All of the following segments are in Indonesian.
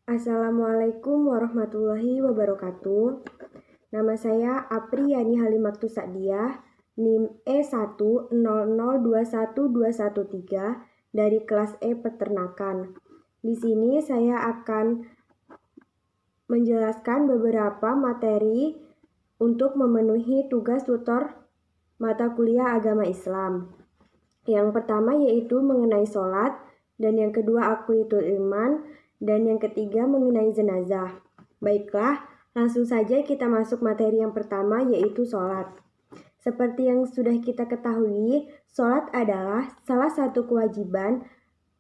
Assalamualaikum warahmatullahi wabarakatuh. Nama saya Apri Yani Halimaktu Sa'diyah, NIM E100021213 dari kelas E Peternakan. Di sini saya akan menjelaskan beberapa materi untuk memenuhi tugas tutor mata kuliah agama Islam. Yang pertama yaitu mengenai sholat, dan yang kedua Aqidul Iman, dan yang ketiga mengenai jenazah. Baiklah, langsung saja kita masuk materi yang pertama yaitu sholat. Seperti yang sudah kita ketahui, sholat adalah salah satu kewajiban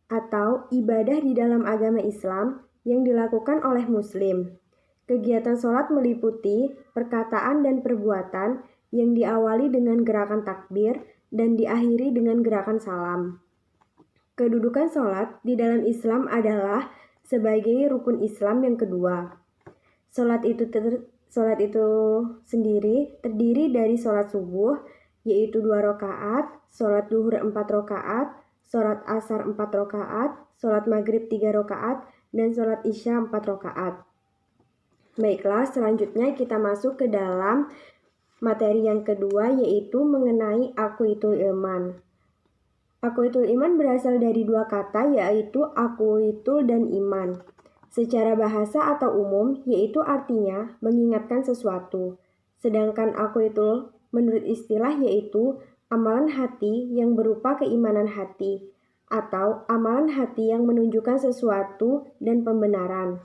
atau ibadah di dalam agama Islam yang dilakukan oleh Muslim. Kegiatan sholat meliputi perkataan dan perbuatan yang diawali dengan gerakan takbir dan diakhiri dengan gerakan salam. Kedudukan sholat di dalam Islam adalah sebagai rukun Islam yang kedua. Sholat itu sendiri terdiri dari sholat subuh, yaitu 2 rakaat, sholat duhur 4 rakaat, sholat asar 4 rakaat, sholat maghrib 3 rakaat, dan sholat isya 4 rakaat. Baiklah, selanjutnya kita masuk ke dalam materi yang kedua yaitu mengenai Aqidul Iman. Aqidul Iman berasal dari 2 kata yaitu aqidul dan iman. Secara bahasa atau umum yaitu artinya mengingatkan sesuatu. Sedangkan aqidul menurut istilah yaitu amalan hati yang berupa keimanan hati atau amalan hati yang menunjukkan sesuatu dan pembenaran.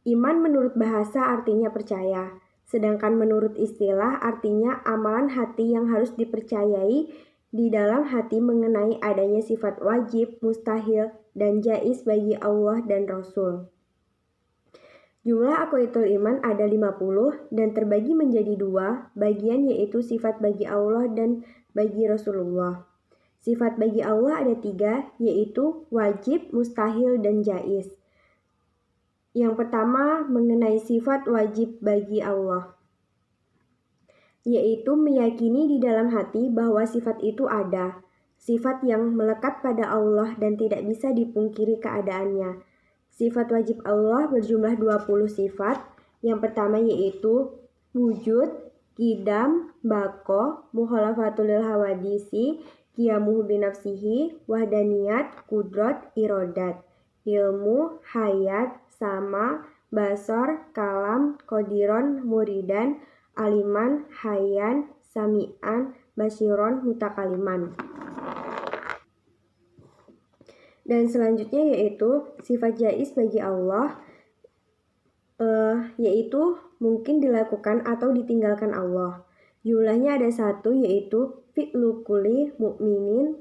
Iman menurut bahasa artinya percaya. Sedangkan menurut istilah artinya amalan hati yang harus dipercayai di dalam hati mengenai adanya sifat wajib, mustahil, dan jaiz bagi Allah dan Rasul. Jumlah Aqidul Iman ada 50 dan terbagi menjadi 2 bagian yaitu sifat bagi Allah dan bagi Rasulullah. Sifat bagi Allah ada 3 yaitu wajib, mustahil, dan jaiz. Yang pertama mengenai sifat wajib bagi Allah, yaitu meyakini di dalam hati bahwa sifat itu ada, sifat yang melekat pada Allah dan tidak bisa dipungkiri keadaannya. Sifat wajib Allah berjumlah 20 sifat. Yang pertama yaitu wujud, qidam, baqo, mukhalafatul lil hawadisi, qiyamuhu binafsihi, wahdaniyat, qudrat, irodat, ilmu, hayat, sama, basor, kalam, qadiron, muridan, aliman, hayan, sami'an, basiron, mutakaliman. Dan selanjutnya yaitu sifat jaiz bagi Allah, yaitu mungkin dilakukan atau ditinggalkan Allah. Jumlahnya ada 1 yaitu fi'lu kulli mu'minin,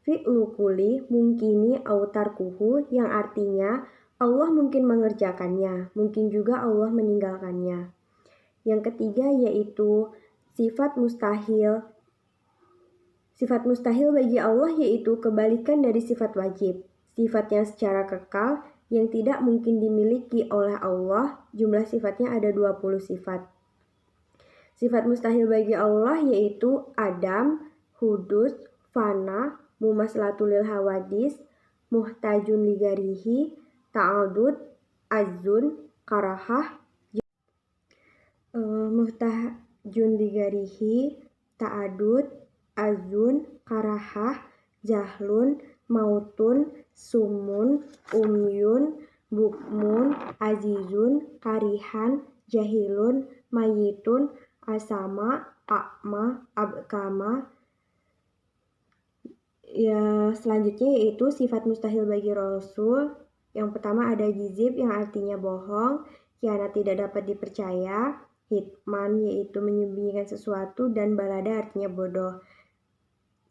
fi'lu kulli mungkini autarkuhu, yang artinya Allah mungkin mengerjakannya, mungkin juga Allah meninggalkannya. Yang ketiga yaitu sifat mustahil. Sifat mustahil bagi Allah yaitu kebalikan dari sifat wajib. Sifat yang secara kekal yang tidak mungkin dimiliki oleh Allah. Jumlah sifatnya ada 20 sifat. Sifat mustahil bagi Allah yaitu adam, hudus, fana, mumaslatul lil hawadis, muhtajun ligarihi, ta'adud, azun, karahah, muhtajun ligarihi, ta'adud, azun, karahah, jahlun, mautun, sumun, umyun, bukmun, azizun, karihan, jahilun, mayitun, asama, akma, abkama. Ya, selanjutnya yaitu sifat mustahil bagi Rasul. Yang pertama ada jizib yang artinya bohong, khianat tidak dapat dipercaya, hitman yaitu menyembunyikan sesuatu, dan balada artinya bodoh.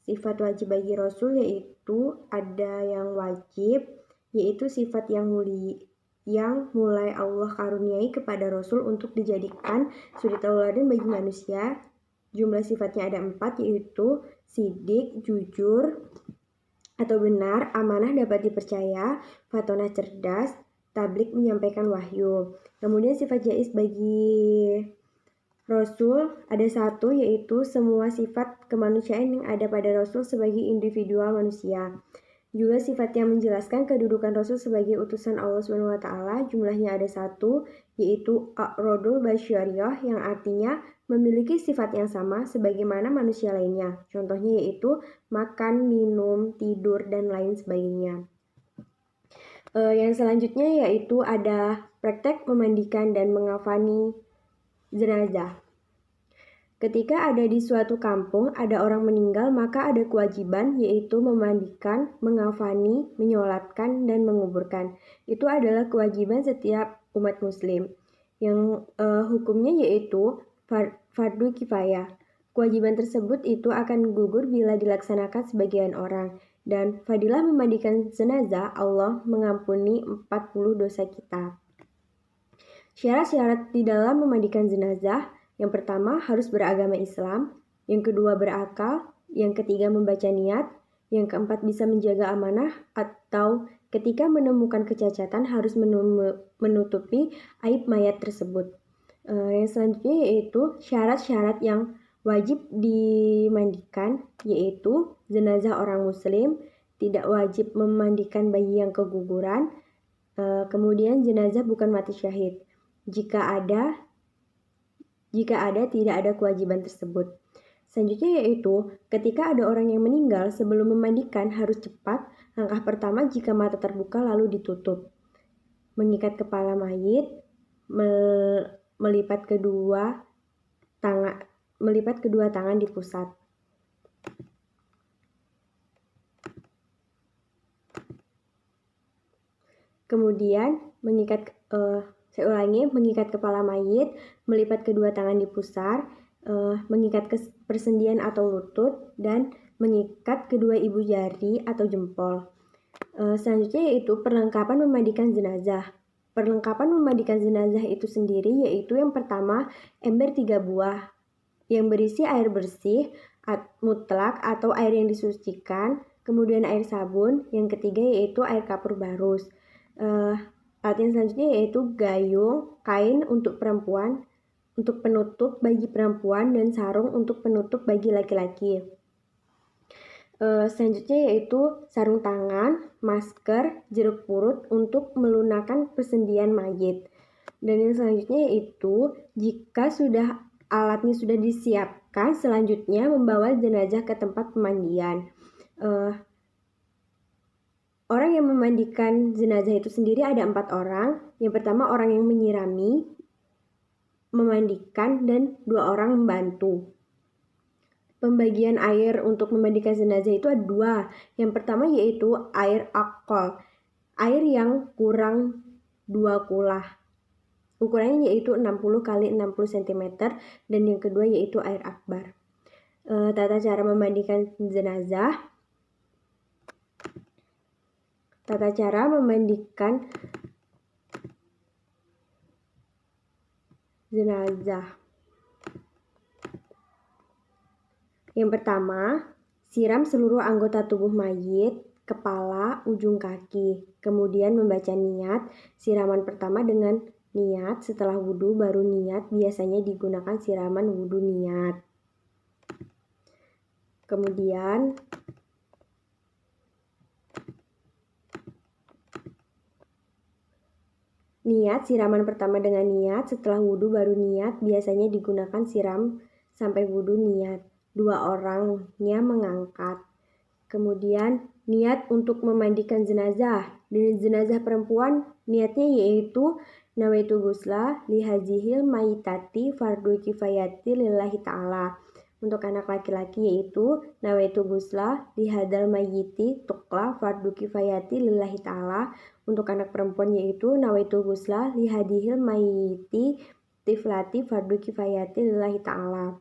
Sifat wajib bagi Rasul yaitu ada yang wajib, yaitu sifat yang mulai Allah karuniai kepada Rasul untuk dijadikan suri tauladan bagi manusia. Jumlah sifatnya ada 4 yaitu sidik, jujur atau benar, amanah dapat dipercaya, fatonah cerdas, tablik menyampaikan wahyu. Kemudian sifat jaiz bagi Rasul ada 1 yaitu semua sifat kemanusiaan yang ada pada Rasul sebagai individual manusia. Juga sifat yang menjelaskan kedudukan Rasul sebagai utusan Allah SWT, jumlahnya ada 1, yaitu A'rodul Basyariyah, yang artinya memiliki sifat yang sama sebagaimana manusia lainnya. Contohnya yaitu makan, minum, tidur, dan lain sebagainya. Yang selanjutnya yaitu ada praktek memandikan dan mengafani jenazah. Ketika ada di suatu kampung ada orang meninggal, maka ada kewajiban yaitu memandikan, mengafani, menyolatkan, dan menguburkan. Itu adalah kewajiban setiap umat muslim. Yang hukumnya yaitu fardu kifayah. Kewajiban tersebut itu akan gugur bila dilaksanakan sebagian orang. Dan fadilah memandikan jenazah, Allah mengampuni 40 dosa kita. Syarat-syarat di dalam memandikan jenazah: yang pertama harus beragama Islam, yang kedua berakal, yang ketiga membaca niat, yang keempat bisa menjaga amanah, atau ketika menemukan kecacatan harus menutupi aib mayat tersebut. Yang selanjutnya yaitu syarat-syarat yang wajib dimandikan, yaitu jenazah orang muslim, tidak wajib memandikan bayi yang keguguran, kemudian jenazah bukan mati syahid. Jika ada tidak ada kewajiban tersebut. Selanjutnya yaitu ketika ada orang yang meninggal, sebelum memandikan harus cepat. Langkah pertama, jika mata terbuka lalu ditutup. Mengikat kepala mayit, melipat kedua tangan di pusat. Kemudian mengikat kepala mayit, melipat kedua tangan di pusar, mengikat persendian atau lutut, dan mengikat kedua ibu jari atau jempol. Selanjutnya yaitu perlengkapan memandikan jenazah. Perlengkapan memandikan jenazah itu sendiri yaitu yang pertama, ember 3 buah yang berisi air bersih mutlak atau air yang disucikan, kemudian air sabun, yang ketiga yaitu air kapur barus. Alat yang selanjutnya yaitu gayung, kain untuk perempuan, untuk penutup bagi perempuan, dan sarung untuk penutup bagi laki-laki. Selanjutnya yaitu sarung tangan, masker, jeruk purut untuk melunakkan persendian mayit. Dan yang selanjutnya yaitu jika alatnya sudah disiapkan, selanjutnya membawa jenazah ke tempat pemandian. Orang yang memandikan jenazah itu sendiri ada 4 orang. Yang pertama orang yang menyirami, memandikan, dan 2 orang membantu. Pembagian air untuk memandikan jenazah itu ada 2. Yang pertama yaitu air alkohol, air yang kurang 2 kulah. Ukurannya yaitu 60 x 60 cm, dan yang kedua yaitu air akbar. Tata cara memandikan jenazah. Tata cara memandikan jenazah. Yang pertama, siram seluruh anggota tubuh mayit, kepala, ujung kaki. Kemudian membaca niat. Siraman pertama dengan niat, setelah wudhu baru niat. Biasanya digunakan siraman wudhu niat. Kemudian niat, siraman pertama dengan niat, setelah wudhu baru niat, biasanya digunakan siram sampai wudhu niat. 2 orangnya mengangkat. Kemudian niat untuk memandikan jenazah. Dengan jenazah perempuan, niatnya yaitu nawaitu ghusla lihazihil mayitati fardu kifayati lillahi ta'ala. Untuk anak laki-laki yaitu nawaitu ghusla lihadal mayiti tukla fardu kifayati lillahi ta'ala. Untuk anak perempuan yaitu nawaitu ghusla lihadihil mayiti tiflati fardu kifayati lillahi ta'ala.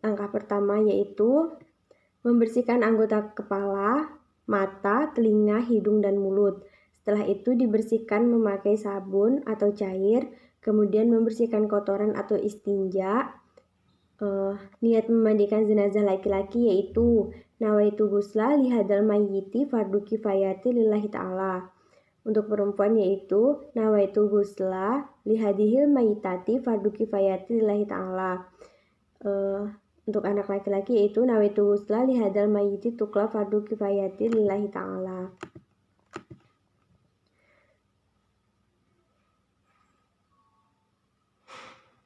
Langkah pertama yaitu membersihkan anggota kepala, mata, telinga, hidung, dan mulut. Setelah itu dibersihkan memakai sabun atau cair, kemudian membersihkan kotoran atau istinja. Niat memandikan jenazah laki-laki yaitu nawaitu ghusla lihadal mayyiti fardu kifayati lillahi ta'ala. Untuk perempuan yaitu nawaitu ghusla lihadihil mayyitati fardu kifayati lillahi ta'ala. Untuk anak laki-laki yaitu nawaitu ghusla lihadal mayyiti tukla fardu kifayati lillahi ta'ala.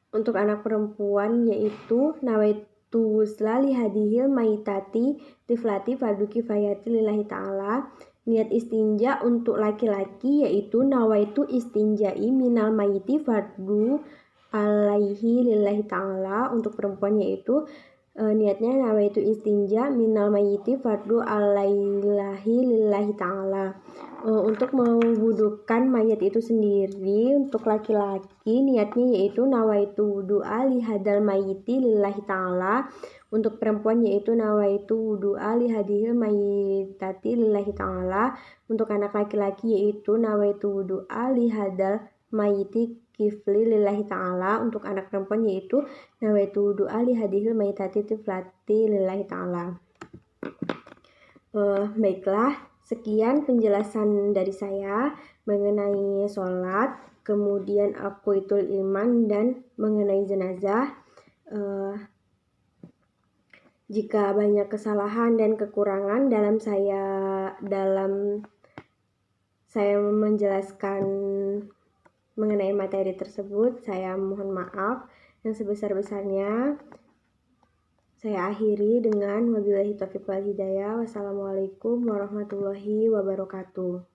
Untuk anak perempuan yaitu nawaitu ghusla lihadihil maitati tiflati fardu kifayati lillahi ta'ala. Niat istinja untuk laki-laki yaitu nawaitu istinja'i minal maiti fardu alaihi lillahi ta'ala. Untuk perempuan yaitu niatnya nawaitu istinja minal maiti fardu alaihi lillahi ta'ala. Untuk mewudukan mayat itu sendiri, untuk laki-laki niatnya yaitu nawaitu wudu'a lihadal mayiti lillahi ta'ala. Untuk perempuan yaitu nawaitu wudu'a lihadihil mayitati lillahi ta'ala. Untuk anak laki-laki yaitu nawaitu wudu'a lihadal mayiti kifli lillahi ta'ala. Untuk anak perempuan yaitu nawaitu wudu'a lihadihil mayitati tiflati lillahi ta'ala. Baiklah, sekian penjelasan dari saya mengenai sholat, kemudian aqwaitul iman, dan mengenai jenazah. Jika banyak kesalahan dan kekurangan dalam saya menjelaskan mengenai materi tersebut, saya mohon maaf yang sebesar-besarnya. Saya akhiri dengan wabillahi taufiq wal hidayah. Wassalamualaikum warahmatullahi wabarakatuh.